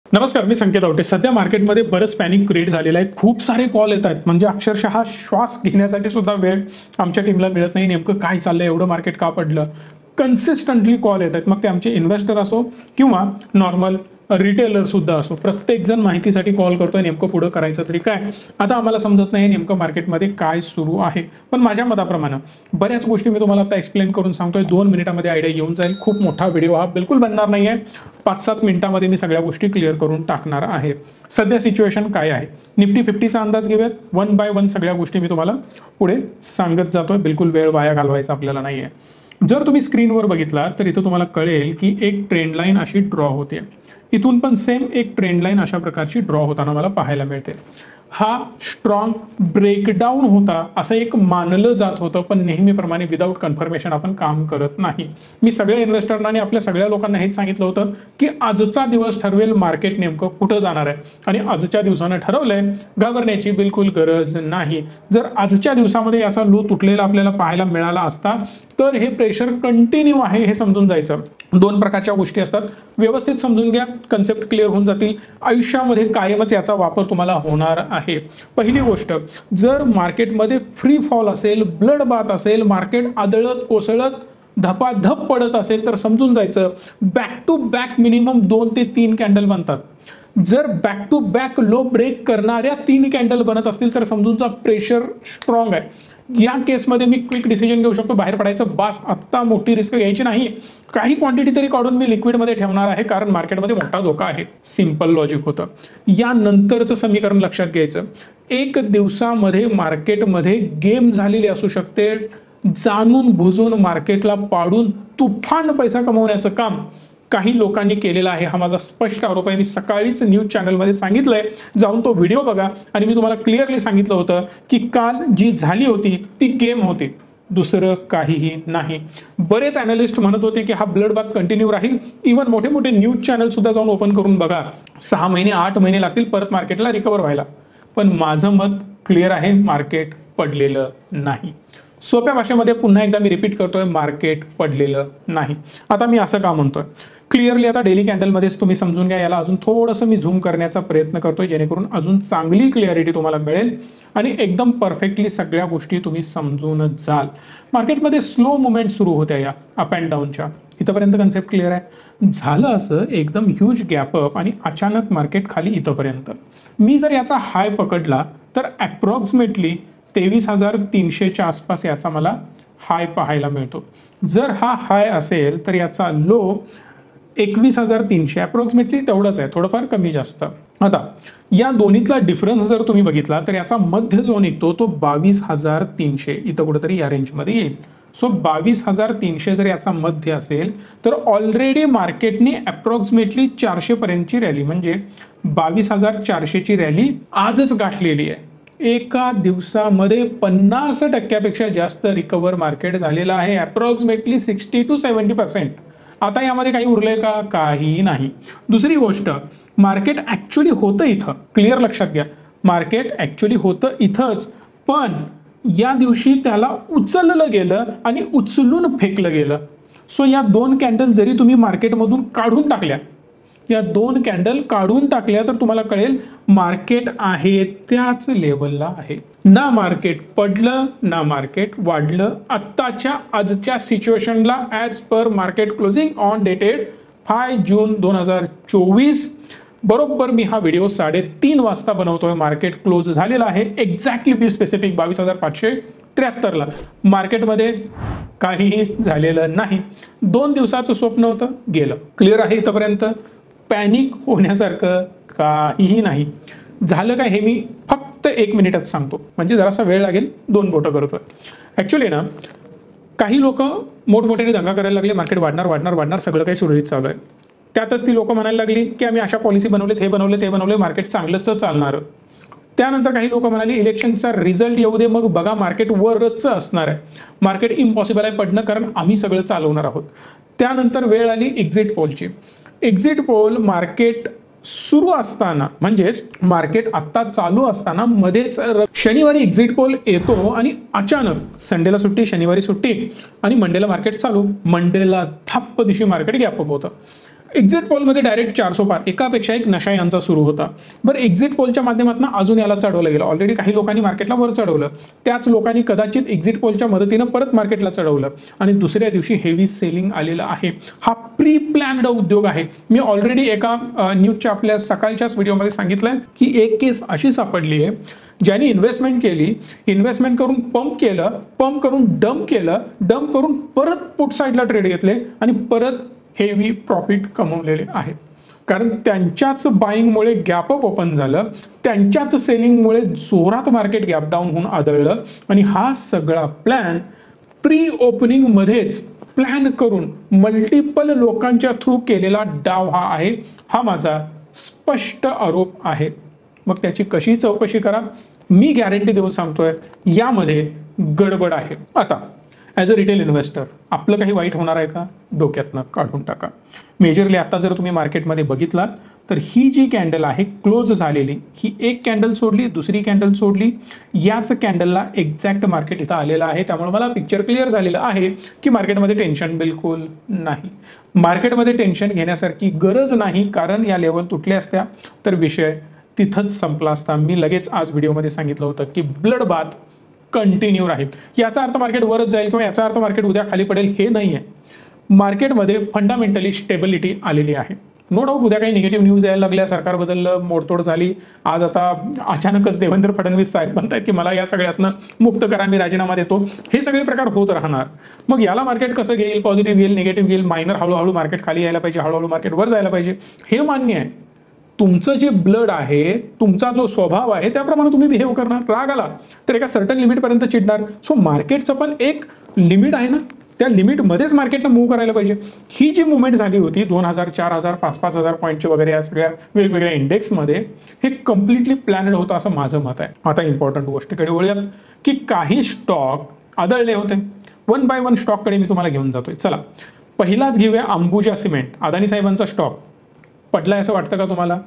नमस्कार, मी संकेत आवटे. सध्या मार्केटमध्ये बरंच पॅनिक क्रिएट झालेलं आहे. खूप सारे कॉल येत आहेत, म्हणजे अक्षरशः श्वास घेण्यासाठी सुद्धा वेळ आमच्या टीमला मिळत नाही. नेमकं काय चाललंय, एवढं मार्केट का पडलं, कन्सिस्टंटली कॉल येत आहेत. मग ते आमचे इन्व्हेस्टर असो किंवा नॉर्मल रिटेलर सुद्धा असो, प्रत्येक जण माहितीसाठी कॉल करतोय, नेमकं पुढं करायचं तरी काय. आता आम्हाला समजत नाही नेमकं मार्केटमध्ये काय सुरू आहे. पण माझ्या मताप्रमाणे बऱ्याच गोष्टी मी तुम्हाला आता एक्सप्लेन करून सांगतोय. 2 मिनिटामध्ये आयडिया येऊन जाईल. खूप मोठा व्हिडिओ हा बिलकुल बनणार नाही आहे. 5-7 मिनिटांमध्ये मी सगळ्या गोष्टी क्लिअर करून टाकणार आहे. सध्या सिच्युएशन काय आहे, निफ्टी 50चा अंदाज घेऊयात. 1 बाय 1 सगळ्या गोष्टी मी तुम्हाला पुढे सांगत जातोय. बिलकुल वेळ वाया घालवायचा आपल्याला नाहीये. जर तुम्ही स्क्रीनवर बघितला तर इथं तुम्हाला कळेल की एक ट्रेंड लाईन अशी ड्रॉ होते. इथून पण सेम एक ट्रेंड लाईन अशा प्रकारची ड्रॉ होताना मला पाहायला मिळते. हा स्ट्रॉंग ब्रेकडाऊन होता असं एक मानलं जात होतं, पण नेहमीप्रमाणे विदाऊट कन्फर्मेशन आपण काम करत नाही. मी सगळ्या इन्व्हेस्टरना आणि आपल्या सगळ्या लोकांना हेच सांगितलं होतं की आजचा दिवस ठरवेल मार्केट नेमकं कुठं जाणार आहे. आणि आजच्या दिवसानं ठरवलंय, घाबरण्याची बिलकुल गरज नाही. जर आजच्या दिवसामध्ये याचा लो तुटलेला आपल्याला पाहायला मिळाला असता तर हे प्रेशर कंटिन्यू आहे हे समजून जायचं. 2 प्रकारच्या गोष्टी असतात, व्यवस्थित समजून घ्या, कन्सेप्ट क्लिअर होऊन जातील. आयुष्यामध्ये कायमच याचा वापर तुम्हाला होणार आहे. पहिली गोष्ट, जर मार्केटमध्ये फ्री फॉल असेल, ब्लड बाथ असेल, मार्केट आदळत कोसळत धपाधप पडत असेल तर समजून जायचं बॅक टू बॅक मिनिमम 2 ते 3 कॅन्डल बनतात. जर back to back low break करणाऱ्या 3 कॅन्डल बनत असतील तर समजून जा प्रेशर स्ट्रॉंग आहे. या केसमध्ये मी क्विक डिसिजन घेऊ शकतो, बाहेर पडायचं, बास, आत्ता मोठी रिस्क घ्यायची नाही. काही क्वांटिटी तरी काढून मी लिक्विडमध्ये ठेवणार आहे, कारण मार्केटमध्ये मोठा धोका आहे. सिंपल लॉजिक होतं. यानंतरचं समीकरण लक्षात घ्यायचं, 1 दिवसामध्ये मार्केटमध्ये गेम झालेली असू शकते. जाणून बुजून मार्केटला पाडून तुफान पैसा कमवण्याचं काम काही लोकांनी केलेला आहे. हा माझा स्पष्ट आरोप आहे. मी सकाळीच न्यूज चॅनलमध्ये सांगितलंय, जाऊन तो व्हिडिओ बघा. आणि मी तुम्हाला क्लिअरली सांगितलं होतं की काल जी झाली होती ती गेम होती, दुसरं काहीही नाही. बरेच अॅनालिस्ट म्हणत होते की हा ब्लड बाथ कंटिन्यू राहील. इव्हन मोठे मोठे न्यूज चॅनल सुद्धा जाऊन ओपन करून बघा, 6 महिने 8 महिने लागतील परत मार्केटला रिकवर व्हायला. पण माझं मत क्लिअर आहे, मार्केट पडलेलं नाही. सोप्या भाषेमध्ये पुन्हा एकदा मी रिपीट करतोय, मार्केट पडलेलं नाही. आता मी असं का म्हणतोय, क्लिअरली आता डेली कॅन्डलमध्येच तुम्ही समजून घ्या. याला अजून थोडंसं मी झूम करण्याचा प्रयत्न करतोय, जेणेकरून अजून चांगली क्लिअरिटी तुम्हाला मिळेल आणि एकदम परफेक्टली सगळ्या गोष्टी तुम्ही समजून जाल. मार्केटमध्ये स्लो मुवमेंट सुरू होत्या या अप अँड डाऊनच्या. इथंपर्यंत कन्सेप्ट क्लिअर आहे. झालं असं एकदम ह्यूज गॅप अप आणि अचानक मार्केट खाली इथंपर्यंत. मी जर याचा हाय पकडला तर अप्रॉक्सिमेटली 23,300च्या आसपास याचा मला हाय पाहायला मिळतो. जर हा हाय असेल तर याचा लो 21,300 अप्रॉक्सिमेटली तेवढंच आहे, थोडंफार कमी जास्त. आता या दोन्हीतला डिफरन्स जर तुम्ही बघितला तर याचा मध्य जो निघतो तो 22,300 इथं कुठेतरी या रेंजमध्ये येईल. सो 22,300 जर याचा मध्य असेल तर ऑलरेडी मार्केटने अप्रॉक्सिमेटली 400 पर्यंतची रॅली, म्हणजे 22,400ची रॅली आजच गाठलेली आहे. एका दिवसामध्ये 50% जास्त रिकवर मार्केट झालेलं आहे, अप्रॉक्सिमेटली 60 to 70%. आता यामध्ये काही उरलंय का? काही नाही. दुसरी गोष्ट, मार्केट ऍक्च्युअली होतं इथं, क्लिअर लक्षात घ्या, मार्केट ऍक्च्युअली होतं इथंच, पण या दिवशी त्याला उचललं गेलं आणि उचलून फेकलं गेलं. सो या 2 कॅन्डल जरी तुम्ही मार्केटमधून काढून टाकल्या, या 2 कॅन्डल काढून टाकल्या तर तुम्हाला कळेल मार्केट आहे त्याच लेवलला आहे. ना मार्केट पडलं ना मार्केट वाढलं. आत्ताच्या आजच्या सिच्युएशनला as per market closing on dated 5 June 2024 बरोबर मी हा व्हिडिओ 3:30 वाजता बनवतोय. मार्केट क्लोज झालेला आहे एक्झॅक्टली बी स्पेसिफिक 22,573ला. मार्केटमध्ये काहीही झालेलं नाही. 2 दिवसाचं स्वप्न होतं, गेलं. क्लिअर आहे इथंपर्यंत? पॅनिक होण्यासारखं काहीही नाही. झालं काय हे मी फक्त 1 मिनिटात सांगतो, म्हणजे जरासा वेळ लागेल, 2 बोटं करतोय. ॲक्च्युली ना काही लोक मोठमोठ्याने दंगा करायला लागले, मार्केट वाढणार वाढणार वाढणार, सगळं काही सुरळीत चालू आहे. त्यातच ती लोक म्हणायला लागली की आम्ही अशा पॉलिसी बनवलेत, हे बनवले ते बनवले, मार्केट चांगलंच चालणार. त्यानंतर काही लोक म्हणाले इलेक्शनचा रिझल्ट येऊ दे, मग बघा मार्केट वरच असणार आहे, मार्केट इम्पॉसिबल आहे पडणं, कारण आम्ही सगळं चालवणार आहोत. त्यानंतर वेळ आली एक्झिट पोलची. एक्झिट पोल मार्केट सुरू असताना, म्हणजेच मार्केट आत्ता चालू असताना मध्येच शनिवारी एक्झिट पोल येतो आणि अचानक संडेला सुट्टी, शनिवारी सुट्टी आणि मंडेला मार्केट चालू. मंडेला थप्प दिवशी मार्केट गॅप अप होतं. एक्झिट पोलमध्ये डायरेक्ट 400 पार, एकापेक्षा एक नशा यांचा सुरू होता. बरं, एक्झिट पोलच्या माध्यमातून अजून याला चढवलं गेलं. ऑलरेडी काही लोकांनी मार्केटला वर चढवलं, त्याच लोकांनी कदाचित एक्झिट पोलच्या मदतीनं परत मार्केटला चढवलं आणि दुसऱ्या दिवशी हेवी सेलिंग आलेलं आहे. हा प्री प्लॅन्ड उद्योग आहे. मी ऑलरेडी एका न्यूजच्या आपल्या सकाळच्याच व्हिडिओमध्ये सांगितलंय की एक केस अशी सापडली आहे, ज्यांनी इन्व्हेस्टमेंट केली, इन्व्हेस्टमेंट करून पंप केलं, पंप करून डंप केलं, डंप करून परत पुट साईडला ट्रेड घेतले आणि परत हेवी प्रॉफिट कमवलेले आहेत. कारण त्यांच्याच बाईंगमुळे गॅप अप ओपन झालं, त्यांच्याच सेलिंगमुळे जोरात मार्केट गॅप डाऊन होऊन आदळलं आणि हा सगळा प्लॅन प्री ओपनिंग मध्येच प्लॅन करून मल्टिपल लोकांच्या थ्रू केलेला डाव हा आहे. हा माझा स्पष्ट आरोप आहे. मग त्याची कशी चौकशी करा, मी गॅरंटी देऊन सांगतोय, यामध्ये गडबड आहे. आता ॲज अ रिटेल इन्व्हेस्टर आपलं काही वाईट होणार आहे का? डोक्यातनं काढून टाका. मेजरली आता जर तुम्ही मार्केटमध्ये बघितलात तर ही जी कॅन्डल आहे क्लोज झालेली, ही एक कॅन्डल सोडली, दुसरी कॅन्डल सोडली, याच कॅन्डलला एक्झॅक्ट मार्केट इथं आलेलं आहे. त्यामुळे मला पिक्चर क्लिअर झालेलं आहे की मार्केटमध्ये टेन्शन बिलकुल नाही. मार्केटमध्ये टेन्शन घेण्यासारखी गरज नाही, कारण या लेवल तुटल्या असत्या तर विषय तिथंच संपला असता. मी लगेच आज व्हिडिओमध्ये सांगितलं होतं की ब्लड बाथ कंटिन्यू राहील. याचा अर्थ मार्केट वरच जाईल किंवा याचा अर्थ मार्केट उद्या खाली पडेल हे नाही आहे. मार्केटमध्ये फंडामेंटली स्टेबिलिटी आलेली आहे. नो डाऊट उद्या काही निगेटिव्ह न्यूज यायला लागल्या, सरकार बदललं, मोडतोड झाली, आज आता अचानकच देवेंद्र फडणवीस साहेब म्हणतायत की मला या सगळ्यातनं मुक्त करा, मी राजीनामा देतो. हे सगळे प्रकार होत राहणार. मग याला मार्केट कसं घेईल? पॉझिटिव्ह घेईल, निगेटिव्ह घेईल, मायनर हळूहळू मार्केट खाली यायला पाहिजे, हळूहळू मार्केट वर जायला पाहिजे, हे मान्य आहे. तुमचं जे ब्लड आहे, तुमचा जो स्वभाव आहे, त्याप्रमाणे तुम्ही बिहेव करणार. राग आला तर एका सर्टन लिमिटपर्यंत चिडणार. सो मार्केटचं पण एक लिमिट आहे ना, त्या लिमिटमध्येच मार्केटनं मूव्ह करायला पाहिजे. ही जी मुवमेंट झाली होती 2000, 4000, 5,000 पॉईंटची वगैरे या सगळ्या वेगवेगळ्या इंडेक्समध्ये, हे कम्प्लिटली प्लॅनड होतं असं माझं मत आहे. आता इम्पॉर्टंट गोष्टीकडे वळूयात की काही स्टॉक आदळले होते. वन बाय वन स्टॉककडे मी तुम्हाला घेऊन जातोय. चला, पहिलाच घेऊया अंबुजा सिमेंट, अदानी साहेबांचा स्टॉक. पडलाय असं वाटतं का तुम्हाला?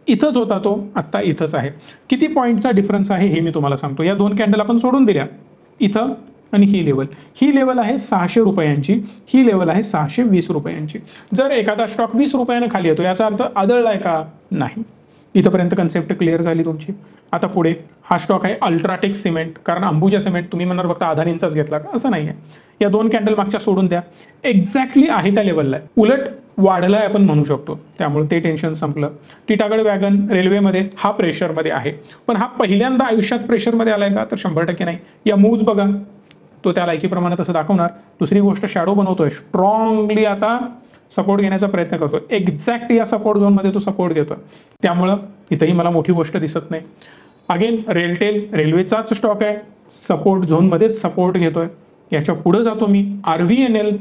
इथंच होता तो, आता इथंच आहे. किती पॉईंटचा डिफरन्स आहे हे मी तुम्हाला सांगतो. या दोन कॅन्डल आपण सोडून दिल्या, इथं आणि ही लेवल आहे 600 रुपयांची, ही लेवल आहे 620 रुपयांची. जर एखादा स्टॉक 20 रुपयानं खाली येतो, याचा अर्थ आदळलाय का? नाही. इथपर्यंत कन्सेप्ट क्लिअर झाली तुमची. आता पुढे हा स्टॉक आहे अल्ट्राटेक सिमेंट. कारण अंबुजा सिमेंट तुम्ही म्हणणार फक्त अदानींचाच घेतला का? असं नाही आहे. या दोन कॅन्डल मागच्या सोडून द्या, एक्झॅक्टली आहे त्या लेवलला आहे, उलट वाढलाय आपण म्हणू शकतो. त्यामुळे ते टेन्शन संपलं. टिटागड वॅगन रेल्वेमध्ये हा प्रेशरमध्ये आहे, पण हा पहिल्यांदा आयुष्यात प्रेशरमध्ये आलाय का? तर 100% नाही. या मूव्ज बघा, तो त्या लायकीप्रमाणे तसं दाखवणार. दुसरी गोष्ट, शॅडो बनवतोय स्ट्रॉंगली, आता सपोर्ट घेण्याचा प्रयत्न करतोय. एक्झॅक्ट या सपोर्ट झोनमध्ये तो सपोर्ट घेतोय. त्यामुळं इथंही मला मोठी गोष्ट दिसत नाही. अगेन रेलटेल रेल्वेचाच स्टॉक आहे, सपोर्ट झोनमध्येच सपोर्ट घेतोय. याच्या पुढे जातो मी, RVNL,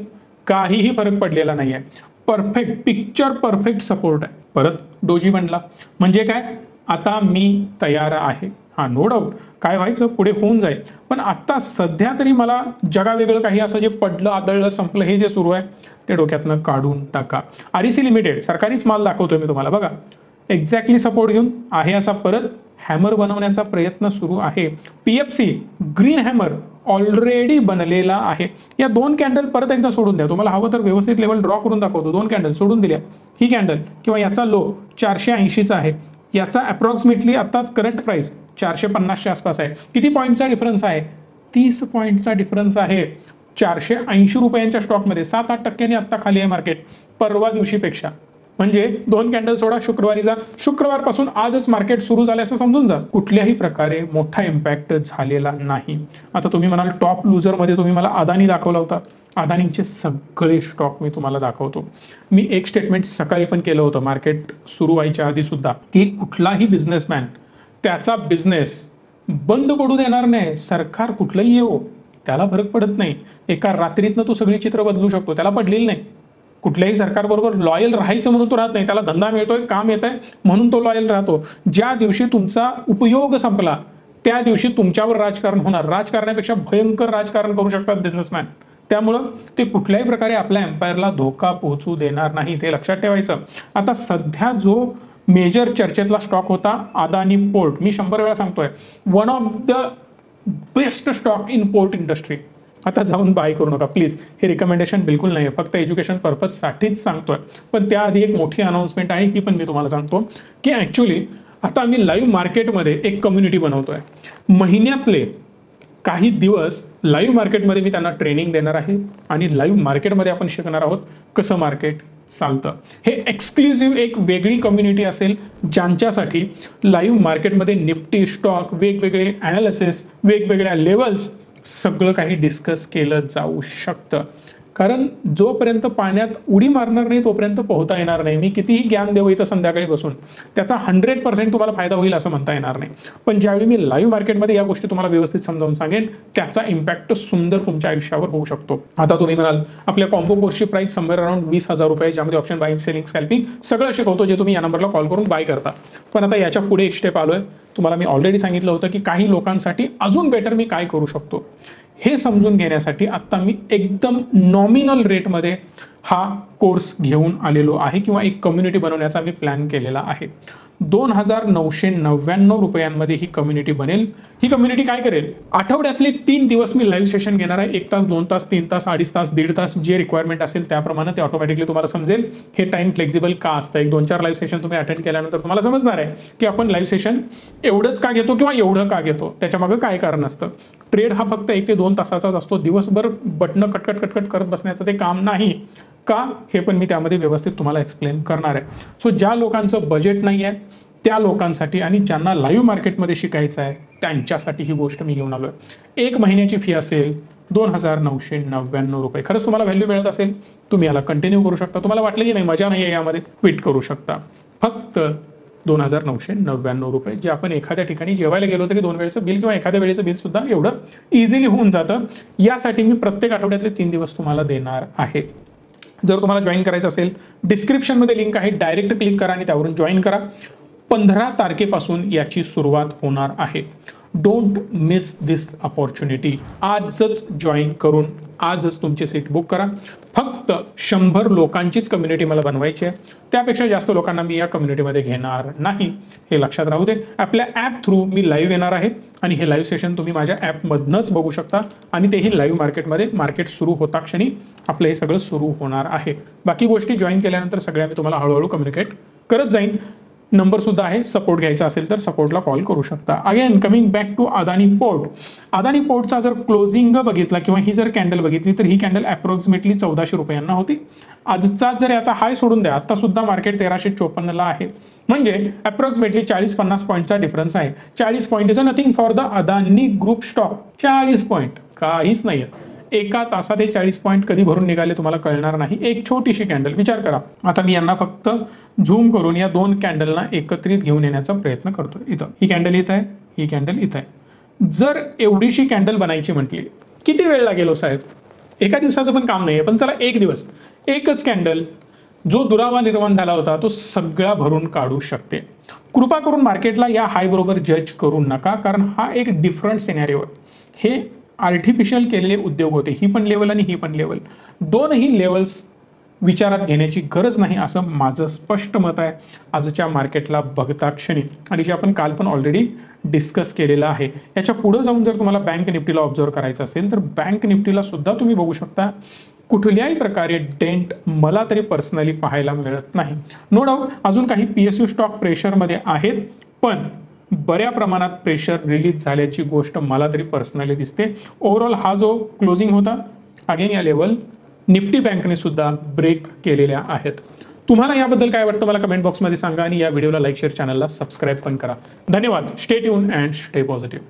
काहीही फरक पडलेला नाही आहे. परफेक्ट पिक्चर, परफेक्ट सपोर्ट आहे. परत डोजी बनला, म्हणजे काय? आता मी तयार आहे. हा, नो डाऊट काय व्हायचं पुढे होऊन जाईल, पण आता सध्या तरी मला जगावेगळं काही असं जे पडलं, आदळलं, संपलं, हे जे सुरू आहे ते डोक्यातनं काढून टाका. REC लिमिटेड सरकारीच माल दाखवतोय मी तुम्हाला, बघा एक्झॅक्टली सपोर्ट घेऊन आहे, असा परत हॅमर बनवण्याचा प्रयत्न सुरू आहे. PFC ग्रीन हॅमर ऑलरेडी बनलेला आहे. या दोन कॅन्डल परत एकदा सोडून द्या. तुम्हाला हवं तर व्यवस्थित लेवल ड्रॉ करून दाखवतो. दोन कॅन्डल सोडून दिल्या. ही कॅन्डल किंवा याचा लो 480चा आहे, याचा अप्रॉक्सिमेटली आता करंट प्राइस 450च्या आसपास आहे. किती पॉईंटचा डिफरन्स आहे? 30 पॉईंटचा डिफरन्स आहे. 480 रुपयांच्या स्टॉकमध्ये 7-8% आत्ता खाली आहे मार्केट परवा दिवशीपेक्षा. म्हणजे दोन कॅन्डल सोडा, शुक्रवारी जा, शुक्रवारपासून आजच मार्केट सुरू झाले असं समजून जा. कुठल्याही प्रकारे मोठा इम्पॅक्ट झालेला नाही. आता तुम्ही म्हणाल टॉप लुजरमध्ये तुम्ही मला अदानी दाखवला होता. अदानीचे सगळे स्टॉक मी तुम्हाला दाखवतो. मी एक स्टेटमेंट सकाळी पण केलं होतं मार्केट सुरू व्हायच्या आधी सुद्धा, की कुठलाही बिझनेसमॅन त्याचा बिझनेस बंद पडू देणार नाही. सरकार कुठलंही येऊ, त्याला फरक पडत नाही. एका रात्रीतनं तो सगळी चित्र बदलू शकतो, त्याला पडलेलं नाही. कुठल्याही सरकारबरोबर लॉयल राहायचं म्हणून तो राहत नाही. त्याला धंदा मिळतोय, काम येत आहे म्हणून तो लॉयल राहतो. ज्या दिवशी तुमचा उपयोग संपला त्या दिवशी तुमच्यावर राजकारण होणार. राजकारणापेक्षा भयंकर राजकारण करू शकतात बिझनेसमॅन. त्यामुळं ते कुठल्याही प्रकारे आपल्या एम्पायरला धोका पोहोचू देणार नाही, ते लक्षात ठेवायचं. आता सध्या जो मेजर चर्चेतला स्टॉक होता अदानी पोर्ट, मी 100 वेळा सांगतोय, one of the best stock in port industry. आता जाऊन बाय करू नका प्लीज. हे रिकमेंडेशन बिलकुल नाही आहे, फक्त एज्युकेशन पर्पजसाठीच सांगतोय. पण त्याआधी एक मोठी अनाउन्समेंट आहे, ही पण मी तुम्हाला सांगतो की ॲक्च्युली आता आम्ही लाईव्ह मार्केटमध्ये एक कम्युनिटी बनवतोय. महिन्यातले काही दिवस लाईव्ह मार्केटमध्ये मी त्यांना ट्रेनिंग देणार आहे आणि लाईव्ह मार्केटमध्ये आपण शिकणार आहोत कसं मार्केट चालतं. हे एक्सक्लुझिव्ह एक वेगळी कम्युनिटी असेल ज्यांच्यासाठी लाईव्ह मार्केटमध्ये निफ्टी स्टॉक, वेगवेगळे ॲनालिसिस, वेगवेगळ्या लेवल्स सगळं काही डिस्कस केलं जाऊ शकतं. कारण जोपर्यंत पाण्यात उडी मारणार नाही तोपर्यंत पोहता येणार नाही. मी कितीही ज्ञान देऊ इथं संध्याकाळी बसून त्याचा 100% तुम्हाला फायदा होईल असं म्हणता येणार नाही. पण ज्यावेळी मी लाईव्ह मार्केटमध्ये या गोष्टी तुम्हाला व्यवस्थित समजावून सांगेन त्याचा इम्पॅक्ट सुंदर तुमच्या आयुष्यावर होऊ शकतो. आता तुम्ही म्हणाल आपल्या कॉम्बो कोर्सची प्राइस समवेअर अराउंड 20,000 रुपये, ज्यामध्ये ऑप्शन बाईंग, सेलिंग, स्कॅल्पिंग सगळं शिकवतो जे तुम्ही या नंबरला कॉल करून बाय करता. पण आता याच्या पुढे एक स्टेप आलोय. तुम्हाला मी ऑलरेडी सांगितलं होतं की काही लोकांसाठी अजून बेटर मी काय करू शकतो हे समजून घेण्यासाठी आता मी एकदम नॉमिनल रेटमध्ये हा कोर्स घेऊन आलेलो आहे किंवा एक कम्युनिटी बनवण्याचा मी प्लॅन केलेला आहे. 2,999 रुपयांमध्ये ही कम्युनिटी बनेल. ही कम्युनिटी काय करेल, आठवड्यातले 3 दिवस मी लाईव्ह सेशन घेणार आहे. 1 तास, 2 तास, 3 तास, 2.5 तास, 1.5 तास, जे रिक्वायरमेंट असेल त्याप्रमाणे ते ऑटोमॅटिकली तुम्हाला समजेल हे टाइम फ्लेक्झिबल का असतं. 1-2-4 लाईव्ह सेशन तुम्ही अटेंड केल्यानंतर तुम्हाला समजणार आहे की आपण लाईव्ह सेशन एवढंच का घेतो किंवा एवढं का घेतो, त्याच्यामागे काय कारण असतं. ट्रेड हा फक्त 1 ते 2 तासाचाच असतो. दिवसभर बटणं कटकट करत बसण्याचं ते काम नाही का, हे पण मी त्यामध्ये व्यवस्थित तुम्हाला एक्सप्लेन करणार आहे. सो ज्या लोकांचं बजेट नाही आहे त्या लोकांसाठी आणि ज्यांना लाईव्ह मार्केटमध्ये शिकायचं आहे त्यांच्यासाठी ही गोष्ट मी घेऊन आलोय. 1 महिन्याची फी असेल 2,999 रुपये. खरंच तुम्हाला व्हॅल्यू मिळत असेल तुम्ही याला कंटिन्यू करू शकता. तुम्हाला वाटलं की नाही मजा नाही आहे यामध्ये, क्विट करू शकता. फक्त 2,999 रुपये, जे आपण एखाद्या ठिकाणी जेवायला गेलो तरी 2 वेळेचं बिल किंवा एखाद्या वेळेचं बिल सुद्धा एवढं इझिली होऊन जातं. यासाठी मी प्रत्येक आठवड्यातले 3 दिवस तुम्हाला देणार आहे. जर तुम्हाला जॉईन करायचं असेल डिस्क्रिप्शनमध्ये लिंक आहे, डायरेक्ट क्लिक करा आणि त्यावरून जॉईन करा. 15 तारखेपासून याची सुरुवात होणार आहे. Don't miss this opportunity. आजच जॉईन करून आजच तुमची सीट बुक करा. फक्त 100 लोकांचीच कम्युनिटी मला बनवायची आहे. त्यापेक्षा जास्त लोकांना मी या कम्युनिटीमध्ये घेणार नाही, हे लक्षात राहू दे. आपल्या ॲप थ्रू मी लाईव्ह येणार आहे आणि हे लाईव्ह सेशन तुम्ही माझ्या ॲपमधनंच बघू शकता आणि तेही लाईव्ह मार्केटमध्ये. मार्केट सुरू होता क्षणी आपलं हे सगळं सुरू होणार आहे. बाकी गोष्टी जॉईन केल्यानंतर सगळ्या मी तुम्हाला हळूहळू कम्युनिकेट करत जाईन. नंबर सुद्धा आहे, सपोर्ट घ्यायचा असेल तर सपोर्टला कॉल करू शकता. Again coming back to Adani port. Adani पोर्टचा जर क्लोजिंग बघितला किंवा ही जर कॅन्डल बघितली तर ही कॅन्डल अप्रॉक्सिमेटली 1400 रुपयांना होती. आजचा जर याचा हाय सोडून द्या, आता सुद्धा मार्केट 1354ला आहे. म्हणजे अप्रॉक्सिमेटली 40-50 पॉईंटचा डिफरन्स आहे. 40 point is nothing for the Adani group stock. 40 point काहीच नाही आहे. एका तासात हे 40 पॉईंट कधी भरून निघाले तुम्हाला कळणार नाही. एक छोटीशी कॅन्डल, विचार करा. आता मी यांना फक्त झूम करून या 2 कॅन्डलना एकत्रित घेऊन येण्याचा प्रयत्न करतो. इथं ही कॅन्डल इथं आहे, ही कॅन्डल इथं आहे. जर एवढीशी कॅन्डल बनायची म्हटली किती वेळ लागेल साहेब? एका दिवसाचं पण काम नाही आहे, पण चला 1 दिवस एकच कॅन्डल जो दुरावा निर्माण झाला होता तो सगळा भरून काढू शकते. कृपा करून मार्केटला या हाय बरोबर जज करू नका, कारण हा एक डिफरंट सिनॅरिओ आहे. हे आर्टिफिशियल केलेले उद्योग होते. ही पण लेवल आणि ही पण लेवल, दोनही लेवल्स विचारात घेण्याची गरज नाही असं माझं स्पष्ट मत आहे आजच्या मार्केटला बघता क्षणी, आणि जे आपण काल पण ऑलरेडी डिस्कस केलेलं आहे. याच्या पुढे जाऊन जर तुम्हाला बँक निफ्टीला ऑब्झर्व करायचं असेल तर बँक निफ्टीला सुद्धा तुम्ही बघू शकता कुठल्याही प्रकारे डेंट मला तरी पर्सनली पाहायला मिळत नाही. नो डाऊट अजून काही PSU स्टॉक प्रेशरमध्ये आहेत, पण बऱ्या प्रमाणात प्रेशर रिलीज झाल्याची गोष्ट मला तरी पर्सनली दिसते. ओव्हरऑल हा जो क्लोजिंग होता अगेन या लेवल निफ्टी बँकने सुद्धा ब्रेक केलेल्या आहेत. तुम्हाला याबद्दल काय वाटतं मला कमेंट बॉक्समध्ये सांगा आणि या व्हिडिओला लाईक, शेअर, चॅनलला सबस्क्राईब पण करा. धन्यवाद. Stay tune and stay positive.